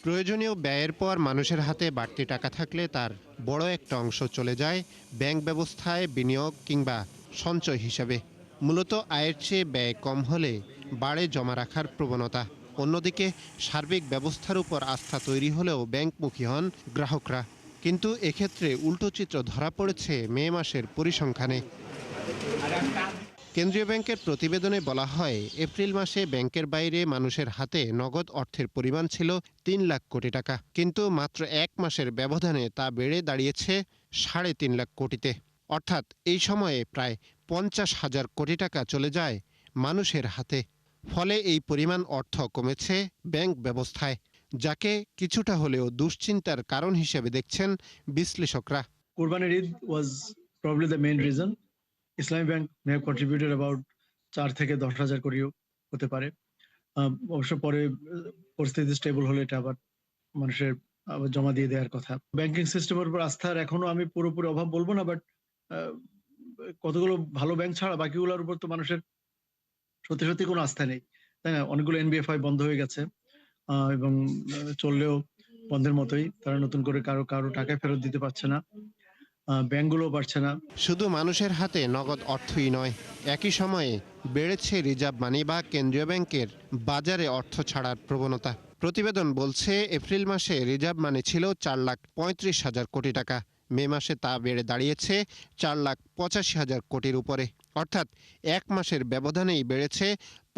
প্রয়োজনীয় ব্যয়ের পর মানুষের হাতে বাড়তি টাকা থাকলে তার বড় একটা অংশ চলে যায় ব্যাংক ব্যবস্থায় বিনিয়োগ কিংবা সঞ্চয় হিসাবে। মূলত আয়ের চেয়ে ব্যয় কম হলে বাড়ে জমা রাখার প্রবণতা। অন্যদিকে সার্বিক ব্যবস্থার উপর আস্থা তৈরি হলেও ব্যাংকমুখী হন গ্রাহকরা। কিন্তু এক্ষেত্রে উল্টো চিত্র ধরা পড়েছে মে মাসের পরিসংখ্যানে। কেন্দ্রীয় ব্যাংকের প্রতিবেদনে বলা হয়, এপ্রিল মাসে ব্যাংকের বাইরে মানুষের হাতে নগদ অর্থের পরিমাণ ছিল ৩ লাখ কোটি টাকা। কিন্তু মাত্র এক মাসের ব্যবধানে তা বেড়ে দাঁড়িয়েছে ৩.৫ লাখ কোটিতে। অর্থাৎ এই সময়ে প্রায় ৫০,০০০ কোটি টাকা চলে যায় মানুষের হাতে। ফলে এই পরিমাণ অর্থ কমেছে ব্যাংক ব্যবস্থায়, যাকে কিছুটা হলেও দুশ্চিন্তার কারণ হিসেবে দেখছেন বিশ্লেষকরা। Qurbanir Eid was probably the main reason. Islamic Bank may have contributed about 4 থেকে 10,000 কোটিও হতে পারে। অবশ্য পরে পরিস্থিতি স্টেবল হলে এটা আবার মানুষের আবার জমা দিয়ে দেওয়ার কথা। ব্যাংকিং সিস্টেমের উপর আস্থার এখনো আমি পুরোপুরি অভাব বলবো না, বাট কতগুলো ভালো ব্যাংক ছাড়া বাকিগুলোর উপর তো মানুষের সত্যি সত্যি কোনো আস্থা নেই, তাই না? অনেকগুলো এনবিএফআই বন্ধ হয়ে গেছে এবং চললেও বন্ধের মতোই। তারা নতুন করে কারো টাকা ফেরত দিতে পারছে না, ব্যাংকগুলো পারছে না। শুধু মানুষের হাতে নগদ অর্থই নয়, একই সময়ে বেড়েছে রিজার্ভ মানি বা কেন্দ্রীয় ব্যাংকের বাজারে অর্থ ছাড়ার প্রবণতা। প্রতিবেদন বলছে, এপ্রিল মাসে রিজার্ভ মানি ছিল 4,35,000 কোটি টাকা। মে মাসে তা বেড়ে দাঁড়িয়েছে 4,85,000 কোটির উপরে। অর্থাৎ এক মাসের ব্যবধানেই বেড়েছে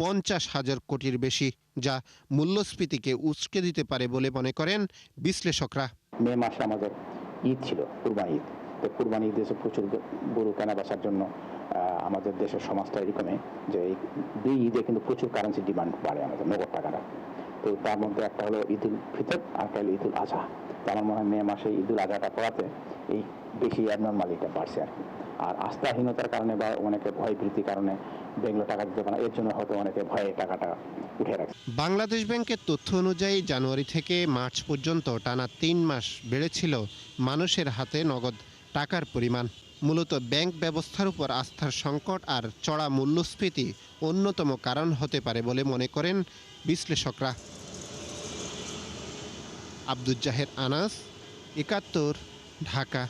50,000 কোটির বেশি, যা মূল্যস্ফীতিকে উস্কে দিতে পারে বলে মনে করেন বিশ্লেষকরা। মে মাসে আমাদের ঈদ ছিল, কুরবানি ঈদ। তো কুরবানি ঈদে প্রচুর গরু কেনা বেচার জন্য আমাদের দেশের সমাজটা এরকমই যে দুই ঈদে কিন্তু প্রচুর কারেন্সি ডিমান্ড বাড়ে আমাদের নগদ টাকাটা। তো তার মধ্যে একটা হলো ঈদ উল ফিতর আর একটা হলো ঈদ উল আজহা। তো আমার মনে হয় মে মাসে ঈদ উল আজহাটা পড়াতে এই বেশি অ্যাবনর্মালিটা বাড়ছে আর কি। আর আস্থাহীনতার কারণে বা অনেকে ভয় ভীতির কারণে ব্যাংকগুলো টাকা দিতে পারে না, এর জন্য হয়তো অনেকে ভয়ে টাকাটা উঠে রাখে। বাংলাদেশ ব্যাংকের তথ্য অনুযায়ী জানুয়ারি থেকে মার্চ পর্যন্ত টানা ৩ মাস বেড়েছিল মানুষের হাতে নগদ টাকার পরিমাণ। মূলত ব্যাংক ব্যবস্থার উপর আস্থার সংকট আর চড়া মূল্যস্ফীতি অন্যতম কারণ হতে পারে বলে মনে করেন বিশ্লেষকরা। আব্দুল জাহের আনাস, ৭১, ঢাকা।